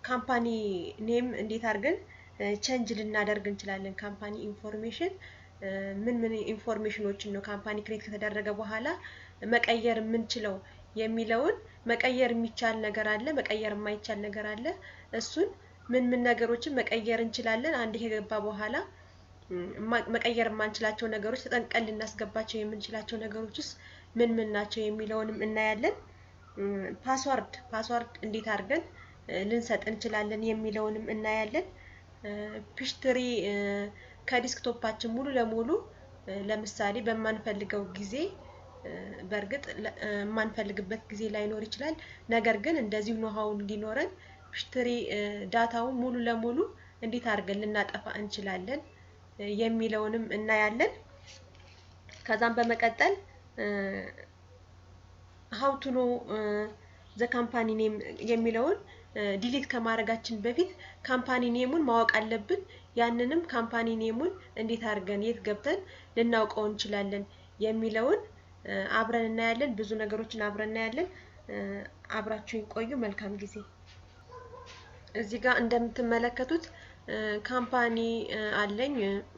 ካምፓኒ ኔም እንዴት አድርገን ቼንጅ ልናደርግ እንችላለን ካምፓኒ ኢንፎርሜሽን ምን ኢንፎርሜሽኖችን ነው ካምፓኒ ክሬት ከተደረገ በኋላ መቀየር የምንችለው የሚለውን መቀየር የሚቻል ነገር አለ መቀየር የማይቻል ነገር አለ እሱን ምን ነገሮችን መቀየር እንችላለን አንዴ ከገባ በኋላ መቀየር የማንችላቸው ነገሮች ተጠንቀን ልናስገባቸው የምንችላቸው ነገሮችስ ምን ናቸው የሚለውንም እናያለን ፓስወርድ እንዴት አድርገን ልንሰጥ እንችላለን የሚለውንም እናያለን ፒሽትሪ ከዲስክቶፓችን ሙሉ ለሙሉ ለምሳሌ በማንፈልገው ጊዜ በርግጥ ማንፈልግበት ጊዜ ላይኖር ይችላል ነገር ግን እንደዚህ ነው ሃው እንዲኖረን ፒሽትሪ ዳታው ሙሉ ለሙሉ እንዴት አድርገን ልናጠፋ እንችላለን የሚለውንም እናያለን ከዛም በመቀጠል how to know the company name የሚለውን ዲሊት ከማድረጋችን በፊት ካምፓኒ ኔሙን ማወቅ አለብን ያንንም ካምፓኒ ኔሙን እንዴት አድርገን የት ገብተን ልናውቀው እንችላለን የሚለውን አብረን እናያለን ብዙ ነገሮችን አብረን እናያለን አብራችሁን ቆዩ መልካም ጊዜ እዚህ ጋር እንደምትመለከቱት ካምፓኒ አለኝ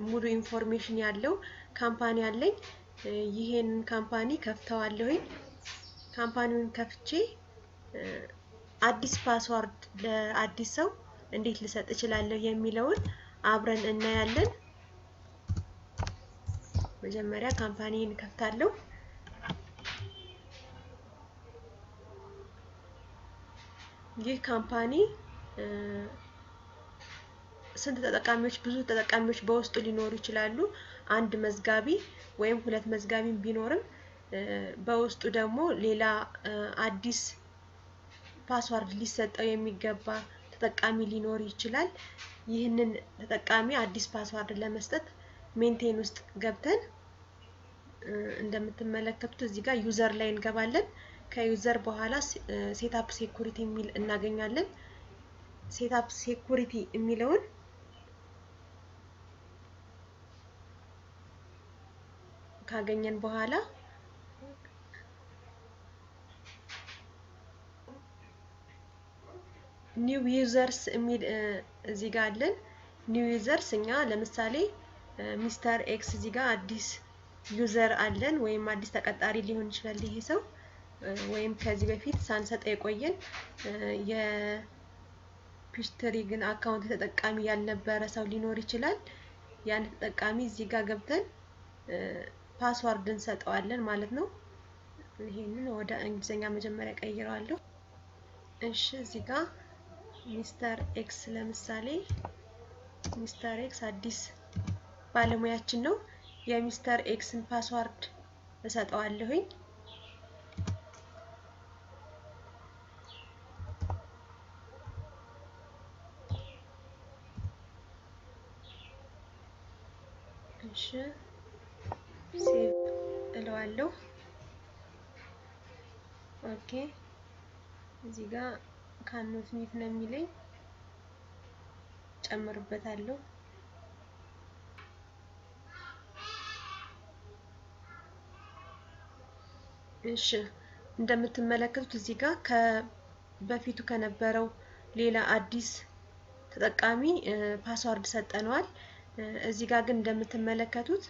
ሙሉ ኢንፎርሜሽን ያለው ካምፓኒ አለኝ ይሄን ካምፓኒ ከፍተዋለሁኝ ካምፓኒውን ከፍቼ አዲስ ፓስወርድ ለአዲስ ሰው እንዴት ልሰጥ እችላለሁ የሚለውን አብረን እናያለን መጀመሪያ ካምፓኒን ከፍታለሁ ይህ ካምፓኒ ስንት ተጠቃሚዎች ብዙ ተጠቃሚዎች በውስጡ ሊኖሩ ይችላሉ አንድ መዝጋቢ ወይም ሁለት መዝጋቢ ቢኖርም በውስጡ ደግሞ ሌላ አዲስ ፓስወርድ ሊሰጠው የሚገባ ተጠቃሚ ሊኖር ይችላል ይህንን ተጠቃሚ አዲስ ፓስወርድ ለመስጠት ሜንቴን ውስጥ ገብተን እንደምትመለከቱት እዚህ ጋር ዩዘር ላይ እንገባለን ከዩዘር በኋላ ሴትአፕ ሴኩሪቲ የሚል እናገኛለን ሴትአፕ ሴኩሪቲ የሚለውን ካገኘን በኋላ ኒው ዩዘርስ የሚል እዚህ ጋር አለን ኒው ዩዘርስ እኛ ለምሳሌ ሚስተር ኤክስ እዚህ ጋር አዲስ ዩዘር አለን ወይም አዲስ ተቀጣሪ ሊሆን ይችላል ይሄ ሰው ወይም ከዚህ በፊት ሳንሰጥ የቆየን የፒሽትሪ ግን አካውንት ተጠቃሚ ያልነበረ ሰው ሊኖር ይችላል ያን ተጠቃሚ እዚህ ጋር ገብተን ፓስወርድ እንሰጠዋለን ማለት ነው ይሄንን ወደ እንግሊዘኛ መጀመሪያ ቀይራለሁ እሺ እዚህ ጋር ሚስተር ኤክስ ለምሳሌ ሚስተር ኤክስ አዲስ ባለሙያችን ነው የሚስተር ኤክስን ፓስወርድ እሰጠዋለሁኝ እሺ ሴቭ እለዋለሁ ኦኬ እዚህ ጋር ካኖት ሚት ነው የሚለኝ ጨምርበታለሁ እሺ እንደምትመለከቱት እዚህ ጋር ከበፊቱ ከነበረው ሌላ አዲስ ተጠቃሚ ፓስወርድ ሰጠነዋል እዚህ ጋር ግን እንደምትመለከቱት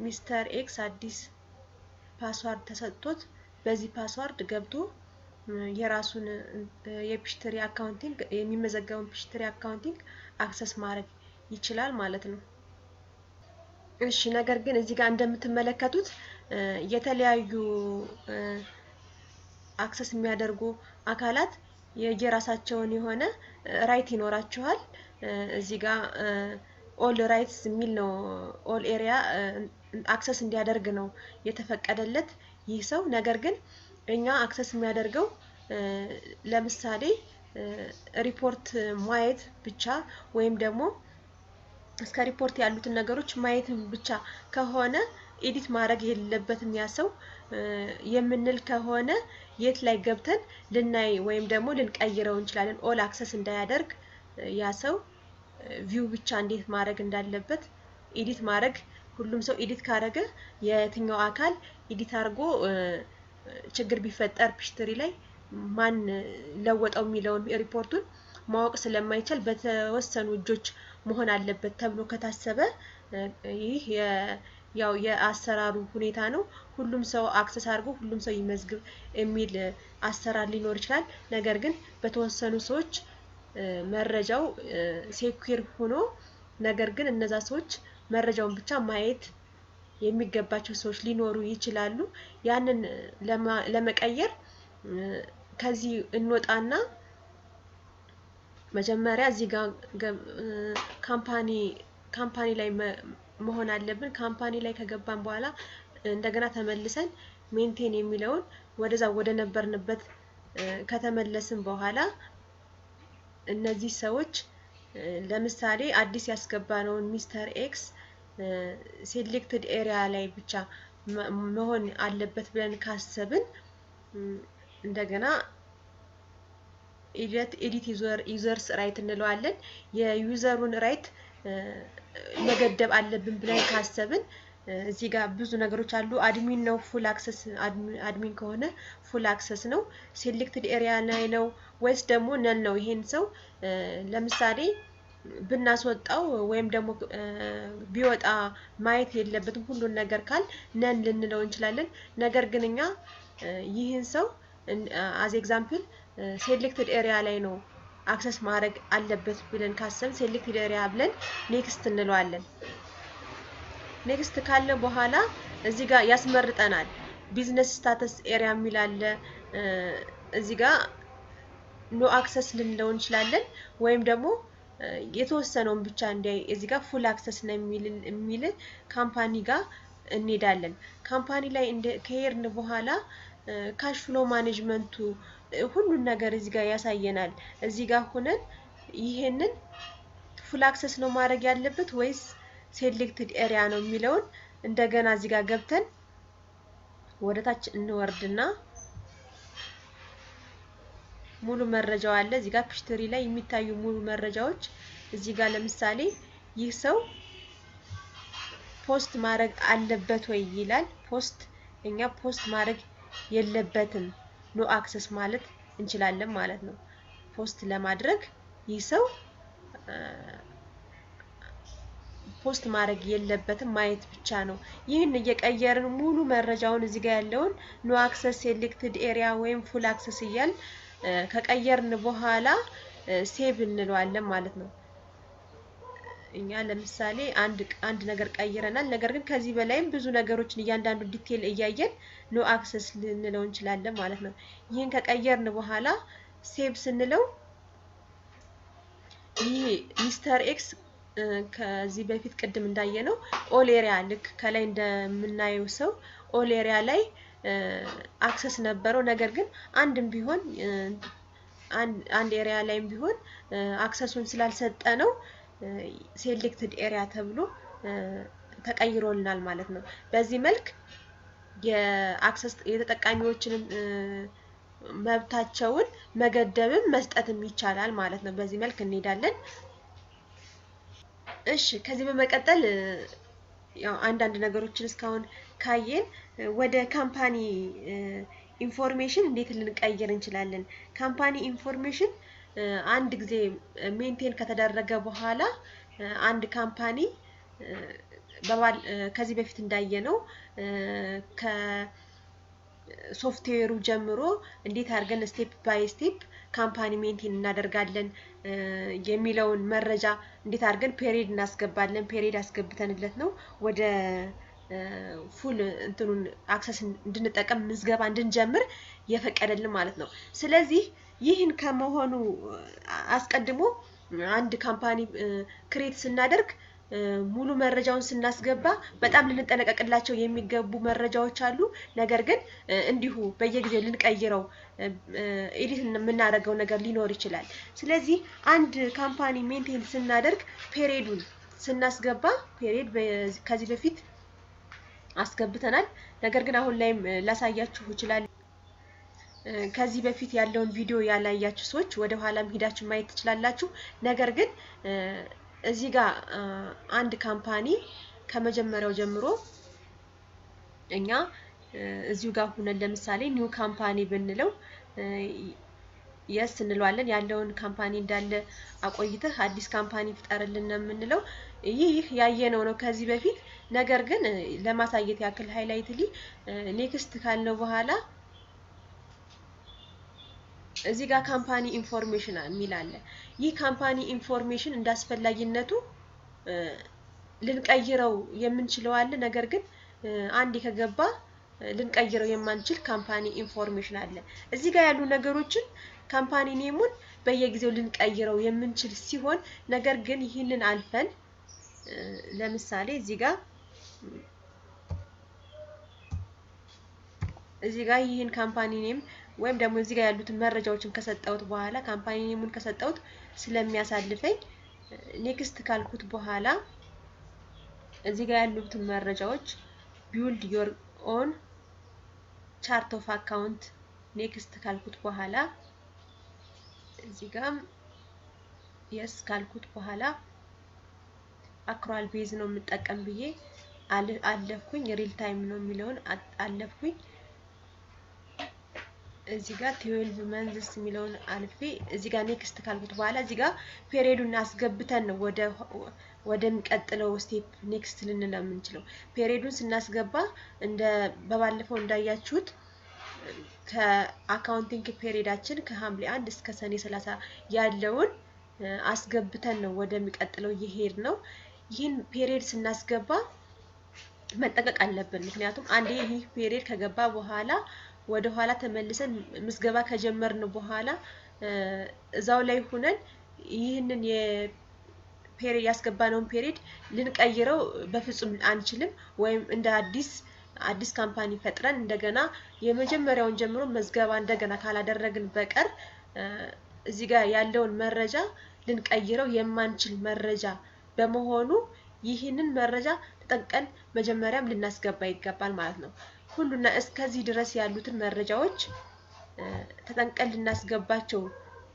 ሚስተር ኤክስ አዲስ ፓስወርድ ተሰጥቶት በዚህ ፓስወርድ ገብቶ የራሱን የፒሽትሪ አካውንቲንግ የሚመዘገበውን ፒሽትሪ አካውንቲንግ አክሰስ ማድረግ ይችላል ማለት ነው እሺ ነገር ግን እዚህ ጋር እንደምትመለከቱት የተለያዩ አክሰስ የሚያደርጉ አካላት የራሳቸውን የሆነ ራይት ይኖራቸዋል እዚህ ጋር ኦል ራይትስ የሚል ነው ኦል ኤሪያ አክሰስ እንዲያደርግ ነው የተፈቀደለት ይህ ሰው ነገር ግን እኛ አክሰስ የሚያደርገው ለምሳሌ ሪፖርት ማየት ብቻ ወይም ደግሞ እስከ ሪፖርት ያሉትን ነገሮች ማየት ብቻ ከሆነ ኤዲት ማድረግ የሌለበትም ያ ሰው የምንል ከሆነ የት ላይ ገብተን ልናይ ወይም ደግሞ ልንቀይረው እንችላለን ኦል አክሰስ እንዳያደርግ ያ ሰው ቪው ብቻ እንዴት ማድረግ እንዳለበት ኤዲት ማድረግ ሁሉም ሰው ኤዲት ካደረገ የትኛው አካል ኤዲት አድርጎ ችግር ቢፈጠር ፒሽትሪ ላይ ማን ለወጠው የሚለውን ሪፖርቱን ማወቅ ስለማይቻል በተወሰኑ እጆች መሆን አለበት ተብሎ ከታሰበ ይህ ያው የአሰራሩ ሁኔታ ነው። ሁሉም ሰው አክሰስ አድርጎ ሁሉም ሰው ይመዝግብ የሚል አሰራር ሊኖር ይችላል። ነገር ግን በተወሰኑ ሰዎች መረጃው ሴኩር ሆኖ ነገር ግን እነዛ ሰዎች መረጃውን ብቻ ማየት የሚገባቸው ሰዎች ሊኖሩ ይችላሉ። ያንን ለመቀየር ከዚህ እንወጣና መጀመሪያ እዚህ ጋር ካምፓኒ ላይ መሆን አለብን። ካምፓኒ ላይ ከገባን በኋላ እንደገና ተመልሰን ሜንቴን የሚለውን ወደዛ ወደ ነበርንበት ከተመለስን በኋላ እነዚህ ሰዎች ለምሳሌ አዲስ ያስገባነውን ሚስተር ኤክስ ሴሌክትድ ኤሪያ ላይ ብቻ መሆን አለበት ብለን ካሰብን እንደገና ኤዲት ዩዘርስ ራይት እንለዋለን። የዩዘሩን ራይት መገደብ አለብን ብለን ካሰብን እዚህ ጋር ብዙ ነገሮች አሉ። አድሚን ነው ፉል አክሰስ፣ አድሚን ከሆነ ፉል አክሰስ ነው። ሴሌክትድ ኤሪያ ላይ ነው ወይስ ደግሞ ነን ነው? ይሄን ሰው ለምሳሌ ብናስወጣው ወይም ደግሞ ቢወጣ ማየት የለበትም ሁሉን ነገር ካል ነን ልንለው እንችላለን። ነገር ግን እኛ ይህን ሰው አዝ ኤግዛምፕል ሴሌክትድ ኤሪያ ላይ ነው አክሰስ ማድረግ አለበት ብለን ካሰብን ሴሌክትድ ኤሪያ ብለን ኔክስት እንለዋለን። ኔክስት ካለ በኋላ እዚህ ጋር ያስመርጠናል። ቢዝነስ ስታተስ ኤሪያ የሚል አለ። እዚህ ጋር ኖ አክሰስ ልንለው እንችላለን ወይም ደግሞ የተወሰነውን ብቻ እንዲያይ እዚህ ጋር ፉል አክሰስ ነው የሚል ካምፓኒ ጋር እንሄዳለን። ካምፓኒ ላይ ከሄድን በኋላ ካሽ ፍሎ ማኔጅመንቱ ሁሉን ነገር እዚህ ጋር ያሳየናል። እዚህ ጋር ሆነን ይሄንን ፉል አክሰስ ነው ማድረግ ያለበት ወይስ ሴሌክትድ ኤሪያ ነው የሚለውን እንደገና እዚህ ጋር ገብተን ወደታች እንወርድና ሙሉ መረጃው አለ። እዚህ ጋር ፒሽተሪ ላይ የሚታዩ ሙሉ መረጃዎች እዚህ ጋር ለምሳሌ ይህ ሰው ፖስት ማድረግ አለበት ወይ ይላል። እኛ ፖስት ማድረግ የለበትም ኖ አክሰስ ማለት እንችላለን ማለት ነው። ፖስት ለማድረግ ይህ ሰው ፖስት ማድረግ የለበትም ማየት ብቻ ነው። ይህን እየቀየርን ሙሉ መረጃውን እዚህ ጋር ያለውን ኖ አክሰስ፣ ሴሌክትድ ኤሪያ ወይም ፉል አክሰስ እያል ከቀየርን በኋላ ሴቭ እንለዋለን ማለት ነው። እኛ ለምሳሌ አንድ ነገር ቀይረናል። ነገር ግን ከዚህ በላይም ብዙ ነገሮችን እያንዳንዱ ዲቴል እያየን ኖ አክሰስ ልንለው እንችላለን ማለት ነው። ይህን ከቀየርን በኋላ ሴቭ ስንለው ይህ ሚስተር ኤክስ ከዚህ በፊት ቅድም እንዳየነው ኦል ኤሪያ ልክ ከላይ እንደምናየው ሰው ኦል ኤሪያ ላይ አክሰስ ነበረው። ነገር ግን አንድም ቢሆን አንድ ኤሪያ ላይም ቢሆን አክሰሱን ስላልሰጠነው ሴሌክትድ ኤሪያ ተብሎ ተቀይሮልናል ማለት ነው። በዚህ መልክ የአክሰስ የተጠቃሚዎችን መብታቸውን መገደብም መስጠትም ይቻላል ማለት ነው። በዚህ መልክ እንሄዳለን። እሺ ከዚህ በመቀጠል ያው አንዳንድ ነገሮችን እስካሁን ካየን ወደ ካምፓኒ ኢንፎርሜሽን እንዴት ልንቀይር እንችላለን? ካምፓኒ ኢንፎርሜሽን አንድ ጊዜ ሜንቴን ከተደረገ በኋላ አንድ ካምፓኒ ከዚህ በፊት እንዳየነው ከሶፍትዌሩ ጀምሮ እንዴት አድርገን ስቴፕ ባይ ስቴፕ ካምፓኒ ሜንቴን እናደርጋለን የሚለውን መረጃ እንዴት አድርገን ፔሪድ እናስገባለን። ፔሪድ አስገብተንለት ነው ወደ ፉል እንትኑን አክሰስ እንድንጠቀም ምዝገባ እንድንጀምር የፈቀደልን ማለት ነው። ስለዚህ ይህን ከመሆኑ አስቀድሞ አንድ ካምፓኒ ክሬት ስናደርግ ሙሉ መረጃውን ስናስገባ በጣም ልንጠነቀቅላቸው የሚገቡ መረጃዎች አሉ። ነገር ግን እንዲሁ በየጊዜው ልንቀይረው ኤዲት የምናደርገው ነገር ሊኖር ይችላል። ስለዚህ አንድ ካምፓኒ ሜንቴን ስናደርግ ፔሪዱን ስናስገባ ፔሪድ ከዚህ በፊት አስገብተናል። ነገር ግን አሁን ላይም ላሳያችሁ ይችላል። ከዚህ በፊት ያለውን ቪዲዮ ያላያችሁ ሰዎች ወደ ኋላም ሄዳችሁ ማየት ትችላላችሁ። ነገር ግን እዚህ ጋር አንድ ካምፓኒ ከመጀመሪያው ጀምሮ እኛ እዚሁ ጋር ሆነን ለምሳሌ ኒው ካምፓኒ ብንለው የስ እንለዋለን። ያለውን ካምፓኒ እንዳለ አቆይተህ አዲስ ካምፓኒ ፍጠርልን ነው የምንለው። ይህ ያየነው ነው ከዚህ በፊት። ነገር ግን ለማሳየት ያክል ሃይላይትሊ ኔክስት ካልነው በኋላ እዚህ ጋር ካምፓኒ ኢንፎርሜሽን የሚል አለ። ይህ ካምፓኒ ኢንፎርሜሽን እንዳስፈላጊነቱ ልንቀይረው የምንችለው አለ። ነገር ግን አንዴ ከገባ ልንቀይረው የማንችል ካምፓኒ ኢንፎርሜሽን አለ። እዚህ ጋር ያሉ ነገሮችን ካምፓኒ ኔሙን በየጊዜው ልንቀይረው የምንችል ሲሆን ነገር ግን ይህንን አልፈን ለምሳሌ እዚህ ጋር ይህን ካምፓኒ ኔም ወይም ደግሞ እዚህ ጋር ያሉትን መረጃዎችን ከሰጠሁት በኋላ ካምፓኒ ኔሙን ከሰጠሁት ስለሚያሳልፈኝ ኔክስት ካልኩት በኋላ እዚህ ጋር ያሉትን መረጃዎች ቢውልድ ዮር ኦን ቻርት ኦፍ አካውንት ኔክስት ካልኩት በኋላ እዚህ ጋር የስ ካልኩት በኋላ አክሩዋል ቤዝ ነው የምጠቀም ብዬ አለፍኩኝ። ሪል ታይም ነው የሚለውን አለፍኩኝ። እዚህ ጋር 12 መንዝስ የሚለውን አልፌ እዚህ ጋር ኔክስት ካልኩት በኋላ እዚህ ጋር ፔሪዮዱን አስገብተን ነው ወደሚቀጥለው ስቴፕ ኔክስት ልንለው የምንችለው። ፔሪዮዱን ስናስገባ በባለፈው እንዳያችሁት ከአካውንቲንግ ፔሪዮዳችን ከሐምሌ 1 እስከ ሰኔ 30 ያለውን አስገብተን ነው ወደሚቀጥለው ይሄድ ነው። ይህን ፔሪዮድ ስናስገባ መጠንቀቅ አለብን። ምክንያቱም አንዴ ይህ ፔሪዮድ ከገባ በኋላ ወደ ኋላ ተመልሰን ምዝገባ ከጀመርን በኋላ እዛው ላይ ሆነን ይህንን የፔሪዮድ ያስገባነውን ፔሪዮድ ልንቀይረው በፍጹም አንችልም። ወይም እንደ አዲስ ካምፓኒ ፈጥረን እንደገና የመጀመሪያውን ጀምሮ መዝገባ እንደገና ካላደረግን በቀር እዚህ ጋር ያለውን መረጃ ልንቀይረው የማንችል መረጃ በመሆኑ ይህንን መረጃ ተጠንቀን መጀመሪያም ልናስገባ ይገባል ማለት ነው። ሁሉና እስከዚህ ድረስ ያሉትን መረጃዎች ተጠንቀን ልናስገባቸው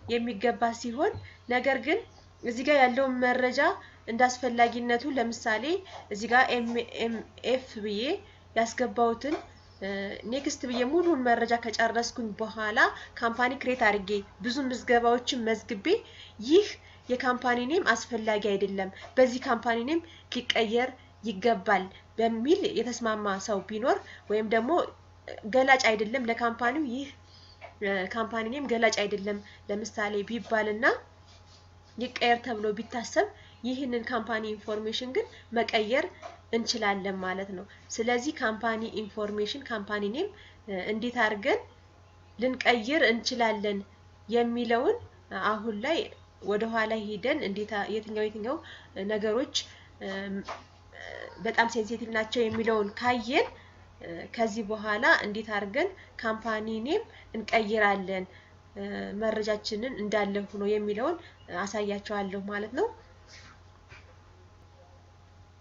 የሚገባ ሲሆን ነገር ግን እዚህ ጋር ያለውን መረጃ እንዳስፈላጊነቱ ለምሳሌ እዚህ ጋር ኤምኤፍ ብዬ ያስገባውትን ኔክስት ብዬ ሙሉን መረጃ ከጨረስኩኝ በኋላ ካምፓኒ ክሬት አድርጌ ብዙ ምዝገባዎችን መዝግቤ ይህ የካምፓኒ ኔም አስፈላጊ አይደለም፣ በዚህ ካምፓኒ ኔም ሊቀየር ይገባል በሚል የተስማማ ሰው ቢኖር ወይም ደግሞ ገላጭ አይደለም ለካምፓኒው ይህ ካምፓኒ ኔም ገላጭ አይደለም ለምሳሌ ቢባልና ይቀየር ተብሎ ቢታሰብ ይህንን ካምፓኒ ኢንፎርሜሽን ግን መቀየር እንችላለን ማለት ነው። ስለዚህ ካምፓኒ ኢንፎርሜሽን ካምፓኒ ኔም እንዴት አድርገን ልንቀይር እንችላለን የሚለውን አሁን ላይ ወደ ኋላ ሄደን የትኛው ነገሮች በጣም ሴንሲቲቭ ናቸው የሚለውን ካየን ከዚህ በኋላ እንዴት አድርገን ካምፓኒ ኔም እንቀይራለን መረጃችንን እንዳለ ሆኖ የሚለውን አሳያቸዋለሁ ማለት ነው።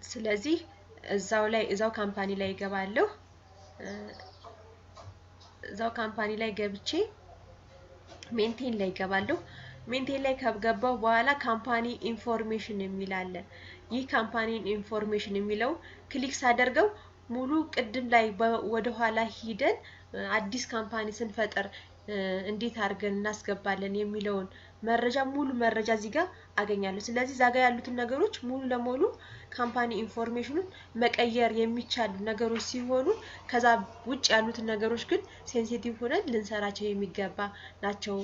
ስለዚህ እዛው ካምፓኒ ላይ ገባለሁ። እዛው ካምፓኒ ላይ ገብቼ ሜንቴን ላይ ገባለሁ። ሜንቴን ላይ ከገባው በኋላ ካምፓኒ ኢንፎርሜሽን የሚል አለ። ይህ ካምፓኒ ኢንፎርሜሽን የሚለው ክሊክ ሳደርገው ሙሉ ቅድም ላይ ወደ ኋላ ሂደን አዲስ ካምፓኒ ስንፈጥር እንዴት አድርገን እናስገባለን የሚለውን ሙሉ መረጃ እዚህ ጋር አገኛለሁ። ስለዚህ እዛ ጋር ያሉትን ነገሮች ሙሉ ለሙሉ ካምፓኒ ኢንፎርሜሽኑን መቀየር የሚቻሉ ነገሮች ሲሆኑ ከዛ ውጭ ያሉትን ነገሮች ግን ሴንሲቲቭ ሆነን ልንሰራቸው የሚገባ ናቸው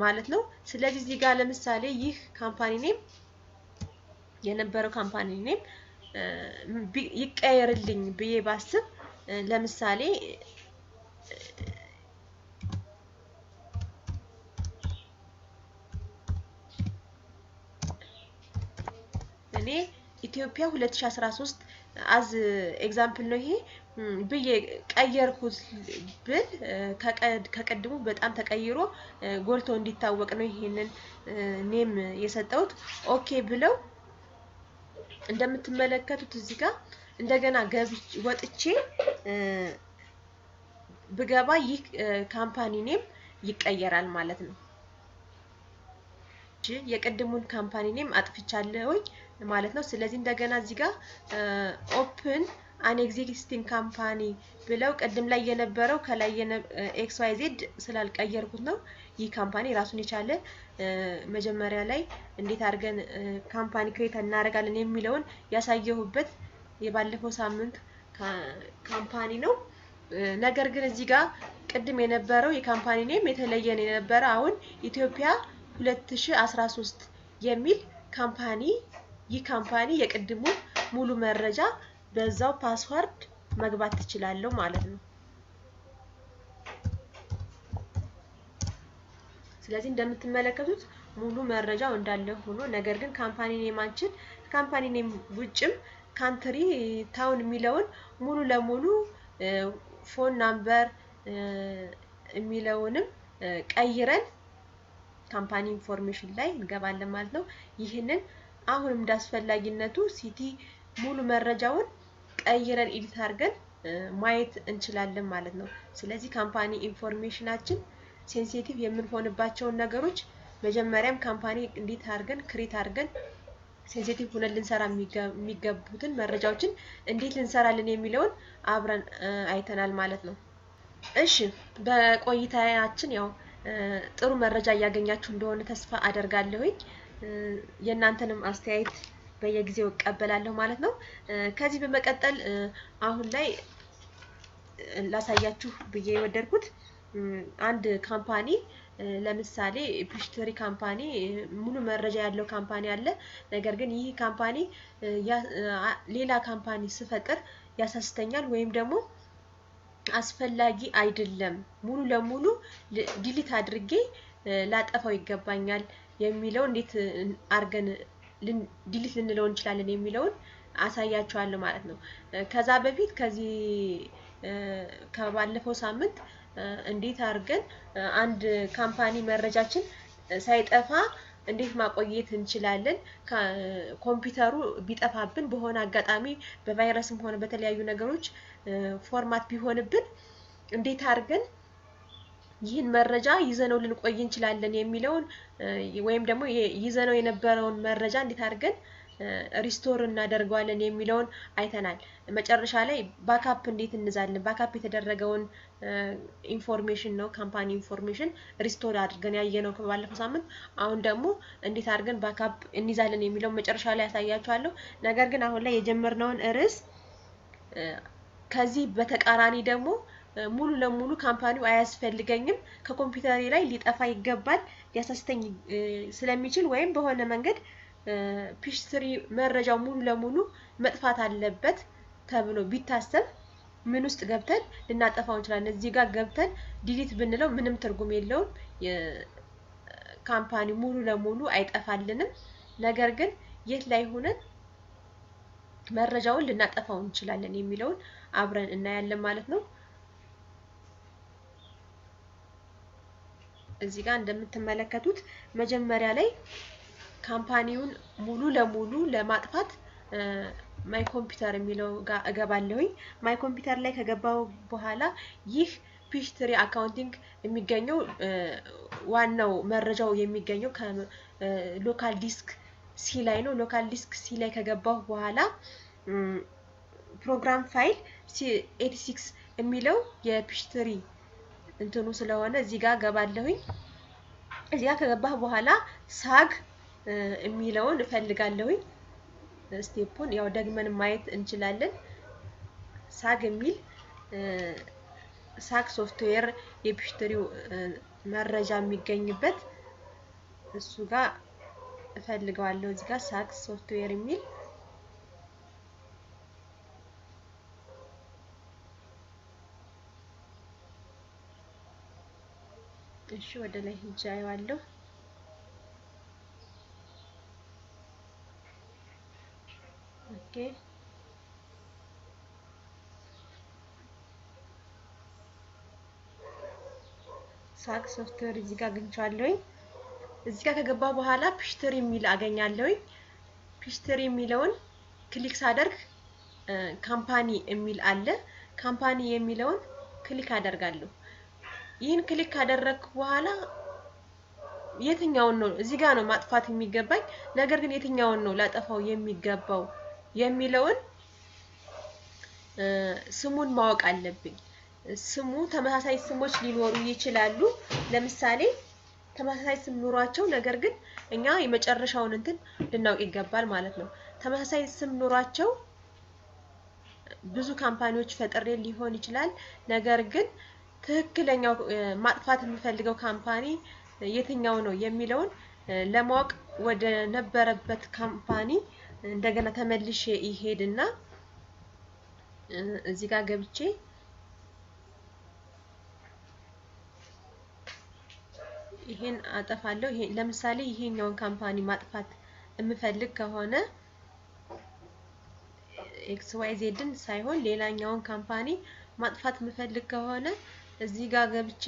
ማለት ነው። ስለዚህ እዚህ ጋር ለምሳሌ ይህ ካምፓኒ ኔም የነበረው ካምፓኒ ኔም ይቀየርልኝ ብዬ ባስብ ለምሳሌ እኔ ኢትዮጵያ 2013 አዝ ኤግዛምፕል ነው ይሄ ብዬ ቀየርኩት ብል ከቀድሞ በጣም ተቀይሮ ጎልቶ እንዲታወቅ ነው ይሄንን ኔም የሰጠሁት። ኦኬ ብለው እንደምትመለከቱት እዚህ ጋር እንደገና ወጥቼ ብገባ ይህ ካምፓኒ ኔም ይቀየራል ማለት ነው። የቀድሙን ካምፓኒ ኔም አጥፍቻለሁኝ ማለት ነው። ስለዚህ እንደገና እዚህ ጋር ኦፕን አን ኤግዚስቲንግ ካምፓኒ ብለው ቅድም ላይ የነበረው ከላይ XYZ ስላልቀየርኩት ነው። ይህ ካምፓኒ ራሱን የቻለ መጀመሪያ ላይ እንዴት አድርገን ካምፓኒ ክሬት እናደርጋለን የሚለውን ያሳየሁበት የባለፈው ሳምንት ካምፓኒ ነው። ነገር ግን እዚህ ጋር ቅድም የነበረው የካምፓኒ ኔም የተለየ ነው የነበረ። አሁን ኢትዮጵያ 2013 የሚል ካምፓኒ ይህ ካምፓኒ የቅድሙ ሙሉ መረጃ በዛው ፓስወርድ መግባት ትችላለሁ ማለት ነው። ስለዚህ እንደምትመለከቱት ሙሉ መረጃው እንዳለ ሆኖ ነገር ግን ካምፓኒ ኔማችን ካምፓኒ ኔም ውጭም ካንትሪ ታውን የሚለውን ሙሉ ለሙሉ ፎን ናምበር የሚለውንም ቀይረን ካምፓኒ ኢንፎርሜሽን ላይ እንገባለን ማለት ነው። ይህንን አሁንም እንዳስፈላጊነቱ ሲቲ ሙሉ መረጃውን ቀይረን ኤዲት አድርገን ማየት እንችላለን ማለት ነው። ስለዚህ ካምፓኒ ኢንፎርሜሽናችን ሴንሲቲቭ የምንሆንባቸውን ነገሮች መጀመሪያም ካምፓኒ እንዴት አድርገን ክሬት አድርገን ሴንሲቲቭ ሆነን ልንሰራ የሚገቡትን መረጃዎችን እንዴት ልንሰራለን የሚለውን አብረን አይተናል ማለት ነው። እሺ በቆይታችን ያው ጥሩ መረጃ እያገኛችሁ እንደሆነ ተስፋ አደርጋለሁኝ። የእናንተንም አስተያየት በየጊዜው እቀበላለሁ ማለት ነው። ከዚህ በመቀጠል አሁን ላይ ላሳያችሁ ብዬ የወደድኩት አንድ ካምፓኒ ለምሳሌ ፒሽትሪ ካምፓኒ ሙሉ መረጃ ያለው ካምፓኒ አለ። ነገር ግን ይህ ካምፓኒ ሌላ ካምፓኒ ስፈጥር ያሳስተኛል ወይም ደግሞ አስፈላጊ አይደለም ሙሉ ለሙሉ ዲሊት አድርጌ ላጠፋው ይገባኛል የሚለው እንዴት አርገን ዲሊት ልንለው እንችላለን የሚለውን አሳያችኋለሁ ማለት ነው። ከዛ በፊት ከዚህ ከባለፈው ሳምንት እንዴት አርገን አንድ ካምፓኒ መረጃችን ሳይጠፋ እንዴት ማቆየት እንችላለን ኮምፒውተሩ ቢጠፋብን በሆነ አጋጣሚ በቫይረስም ሆነ በተለያዩ ነገሮች ፎርማት ቢሆንብን እንዴት አርገን ይህን መረጃ ይዘነው ልንቆይ እንችላለን የሚለውን ወይም ደግሞ ይዘነው የነበረውን መረጃ እንዴት አርገን ሪስቶር እናደርጋለን የሚለውን አይተናል። መጨረሻ ላይ ባክአፕ እንዴት እንዛለን ባክአፕ የተደረገውን ኢንፎርሜሽን ነው ካምፓኒ ኢንፎርሜሽን ሪስቶር አድርገን ያየነው ባለፈው ሳምንት። አሁን ደግሞ እንዴት አድርገን ባክአፕ እንይዛለን የሚለው መጨረሻ ላይ ያሳያችኋለሁ። ነገር ግን አሁን ላይ የጀመርነውን ርዕስ ከዚህ በተቃራኒ ደግሞ ሙሉ ለሙሉ ካምፓኒው አያስፈልገኝም ከኮምፒውተሬ ላይ ሊጠፋ ይገባል ሊያሳስተኝ ስለሚችል ወይም በሆነ መንገድ ፒሽትሪ መረጃው ሙሉ ለሙሉ መጥፋት አለበት ተብሎ ቢታሰብ ምን ውስጥ ገብተን ልናጠፋው እንችላለን? እዚህ ጋር ገብተን ዲሊት ብንለው ምንም ትርጉም የለውም። ካምፓኒው ሙሉ ለሙሉ አይጠፋልንም። ነገር ግን የት ላይ ሆነን መረጃውን ልናጠፋው እንችላለን የሚለውን አብረን እናያለን ማለት ነው። እዚህ ጋር እንደምትመለከቱት መጀመሪያ ላይ ካምፓኒውን ሙሉ ለሙሉ ለማጥፋት ማይ ኮምፒውተር የሚለው ጋር እገባለሁኝ። ማይ ኮምፒውተር ላይ ከገባው በኋላ ይህ ፒሽትሪ አካውንቲንግ የሚገኘው ዋናው መረጃው የሚገኘው ከሎካል ዲስክ ሲ ላይ ነው። ሎካል ዲስክ ሲ ላይ ከገባው በኋላ ፕሮግራም ፋይል C86 የሚለው የፒሽትሪ እንትኑ ስለሆነ እዚህ ጋር ገባለሁኝ። እዚህ ጋር ከገባህ በኋላ ሳግ የሚለውን እፈልጋለሁኝ። ስቴፑን ያው ደግመን ማየት እንችላለን። ሳግ የሚል ሳግ ሶፍትዌር የፒሽትሪው መረጃ የሚገኝበት እሱ ጋር እፈልጋለሁ። እዚህ ጋር ሳግ ሶፍትዌር የሚል እሺ ወደ ላይ ሂጅ አየዋለሁ። ኦኬ ሳግ ሶፍትዌር እዚህ ጋር አግኝቻለሁኝ። እዚህ ጋር ከገባ በኋላ ፒሽትሪ የሚል አገኛለሁኝ። ፒሽትሪ የሚለውን ክሊክ ሳደርግ ካምፓኒ የሚል አለ። ካምፓኒ የሚለውን ክሊክ አደርጋለሁ። ይህን ክሊክ ካደረግኩ በኋላ የትኛውን ነው እዚህ ጋር ነው ማጥፋት የሚገባኝ፣ ነገር ግን የትኛውን ነው ላጠፋው የሚገባው የሚለውን ስሙን ማወቅ አለብኝ። ስሙ ተመሳሳይ ስሞች ሊኖሩ ይችላሉ። ለምሳሌ ተመሳሳይ ስም ኑሯቸው ነገር ግን እኛ የመጨረሻውን እንትን ልናውቅ ይገባል ማለት ነው። ተመሳሳይ ስም ኑሯቸው ብዙ ካምፓኒዎች ፈጥሬ ሊሆን ይችላል። ነገር ግን ትክክለኛው ማጥፋት የምፈልገው ካምፓኒ የትኛው ነው የሚለውን ለማወቅ ወደ ነበረበት ካምፓኒ እንደገና ተመልሼ ይሄድና እዚህ ጋር ገብቼ ይሄን አጠፋለሁ። ይሄ ለምሳሌ ይሄኛውን ካምፓኒ ማጥፋት የምፈልግ ከሆነ ኤክስ ዋይ ዜድን ሳይሆን ሌላኛውን ካምፓኒ ማጥፋት የምፈልግ ከሆነ እዚህ ጋር ገብቼ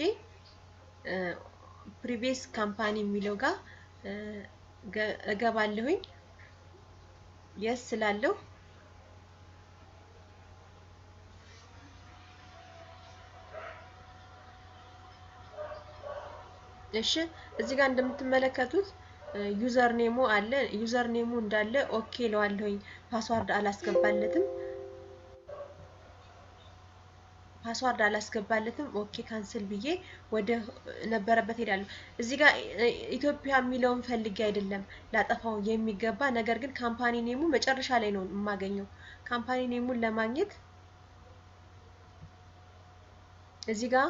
ፕሪቪየስ ካምፓኒ የሚለው ጋር እገባለሁኝ። የስ ስላለው እሺ እዚህ ጋር እንደምትመለከቱት ዩዘር ኔሙ አለ። ዩዘር ኔሙ እንዳለ ኦኬ ለዋለሁኝ። ፓስዋርድ አላስገባለትም። ኦኬ ካንስል ብዬ ወደ ነበረበት ሄዳለሁ። እዚህ ጋር ኢትዮጵያ የሚለውን ፈልጌ አይደለም ላጠፋው የሚገባ ነገር ግን ካምፓኒ ኔሙ መጨረሻ ላይ ነው የማገኘው። ካምፓኒ ኔሙን ለማግኘት እዚህ ጋር